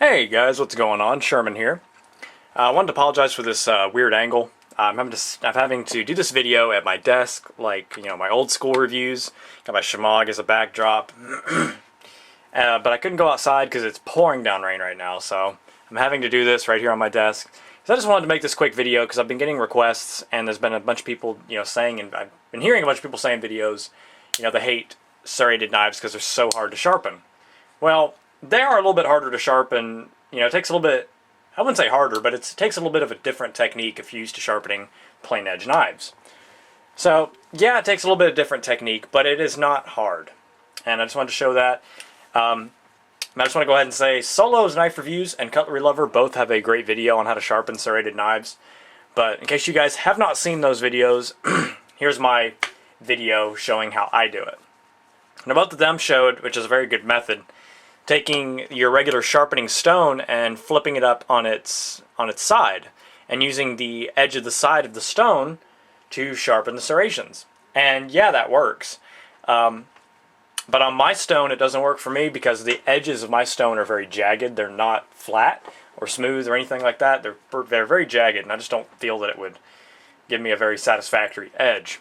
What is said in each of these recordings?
Hey guys, what's going on? Sherman here. I wanted to apologize for this weird angle. I'm having to do this video at my desk, like, my old school reviews. Got my Shemagh as a backdrop. But I couldn't go outside because it's pouring down rain right now, so I'm having to do this right here on my desk. So I just wanted to make this quick video because I've been getting requests, and there's been a bunch of people, saying, and I've been hearing a bunch of people saying in videos, they hate serrated knives because they're so hard to sharpen. Well, they are a little bit harder to sharpen. It takes a little bit, I wouldn't say harder, but it takes a little bit of a different technique if you're used to sharpening plain edge knives. So, yeah, it takes a little bit of different technique, but it is not hard. And I just wanted to show that. I just want to go ahead and say Solo's Knife Reviews and Cutlery Lover both have a great video on how to sharpen serrated knives. But in case you guys have not seen those videos, here's my video showing how I do it. And both of them showed, which is a very good method, taking your regular sharpening stone and flipping it up on its side, and using the edge of the side of the stone to sharpen the serrations. And yeah, that works. But on my stone, it doesn't work for me because the edges of my stone are very jagged. They're not flat or smooth or anything like that. They're very jagged, and I just don't feel that it would give me a very satisfactory edge.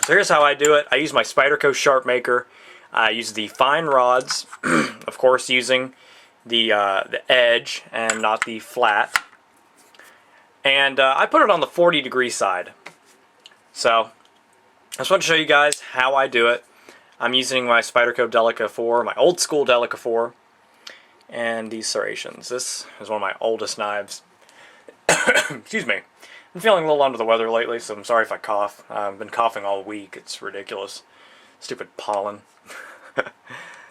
So here's how I do it. I use my Spyderco Sharp Maker. I use the fine rods, of course, using the edge and not the flat. And I put it on the 40-degree side. So I just want to show you guys how I do it. I'm using my Spyderco Delica 4, my old school Delica 4, and these serrations. This is one of my oldest knives. Excuse me. I'm feeling a little under the weather lately, so I'm sorry if I cough. I've been coughing all week. It's ridiculous. Stupid pollen.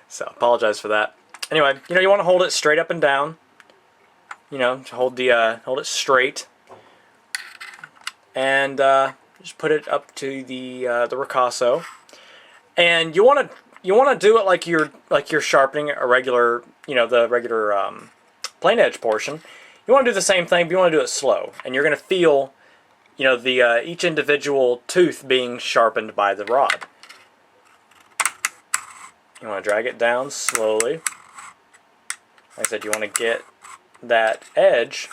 So, apologize for that. Anyway, you want to hold it straight up and down. Hold it straight, and just put it up to the ricasso. And you want to do it like you're sharpening a regular, the regular plain edge portion. You want to do the same thing, but you want to do it slow, and you're going to feel, each individual tooth being sharpened by the rod. You want to drag it down slowly. Like I said, you want to get that edge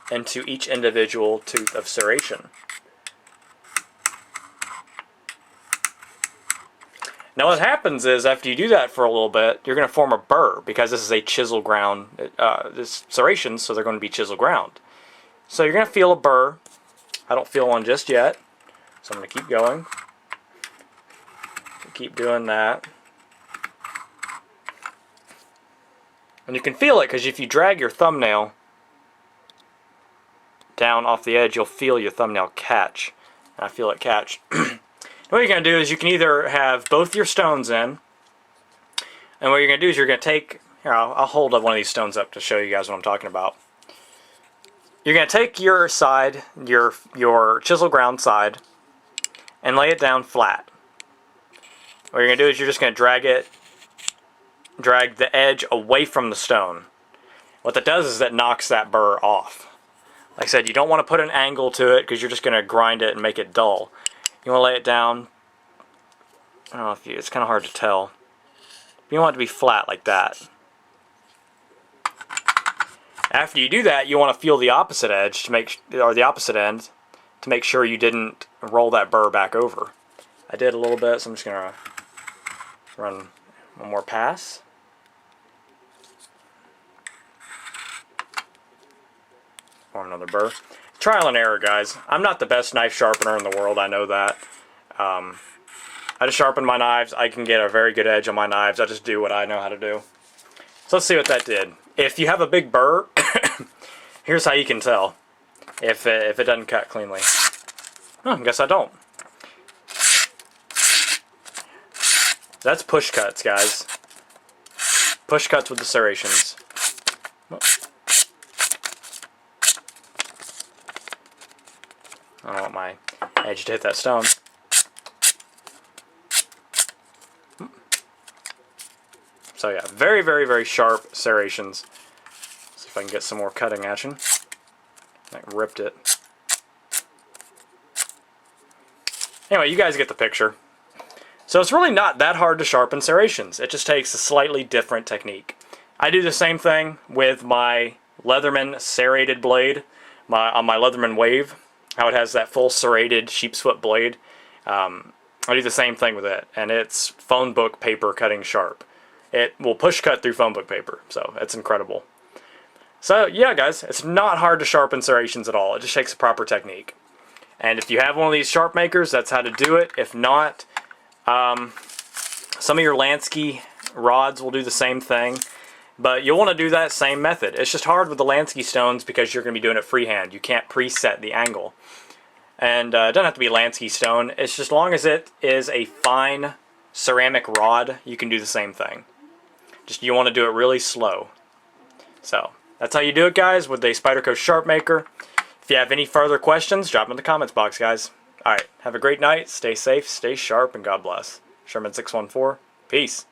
into each individual tooth of serration. Now what happens is, after you do that for a little bit, you're going to form a burr, because this is a chisel ground, this serrations, so they're going to be chisel ground. So you're going to feel a burr. I don't feel one just yet, so I'm going to keep going. Keep doing that. And you can feel it, because if you drag your thumbnail down off the edge, you'll feel your thumbnail catch. And I feel it catch. What you're going to do is you can either have both your stones in, and what you're going to do is you're going to take, here, I'll hold up one of these stones up to show you guys what I'm talking about. You're going to take your side, your chisel ground side, and lay it down flat. What you're going to do is you're just going to drag the edge away from the stone. What that does is that knocks that burr off. Like I said, you don't want to put an angle to it because you're just going to grind it and make it dull. You want to lay it down, I don't know if it's kind of hard to tell. You want it to be flat like that. After you do that, you want to feel the opposite edge or the opposite end to make sure you didn't roll that burr back over. I did a little bit, so I'm just going to run one more pass. Form another burr. Trial and error, guys. I'm not the best knife sharpener in the world, I know that. I just sharpen my knives. I can get a very good edge on my knives. I just do what I know how to do. So let's see what that did. If you have a big burr, here's how you can tell if it doesn't cut cleanly. Oh, I guess I don't. That's push cuts, guys. Push cuts with the serrations. Oh. I don't want my edge to hit that stone. So yeah, very, very, very sharp serrations. See if I can get some more cutting action. I ripped it. Anyway, you guys get the picture. So it's really not that hard to sharpen serrations. It just takes a slightly different technique. I do the same thing with my Leatherman serrated blade, on my Leatherman Wave, how it has that full serrated sheep's foot blade. I do the same thing with it, and it's phone book paper cutting sharp. It will push cut through phone book paper, so it's incredible. So yeah, guys, it's not hard to sharpen serrations at all. It just takes a proper technique. And if you have one of these sharp makers, that's how to do it. If not, some of your Lansky rods will do the same thing. But you'll want to do that same method. It's just hard with the Lansky stones because you're going to be doing it freehand. You can't preset the angle. And it doesn't have to be Lansky stone. It's just as long as it is a fine ceramic rod, you can do the same thing. Just you want to do it really slow. So that's how you do it, guys, with a Spyderco Sharp Maker. If you have any further questions, drop them in the comments box, guys. Alright, have a great night, stay safe, stay sharp, and God bless. Sherman 614, peace.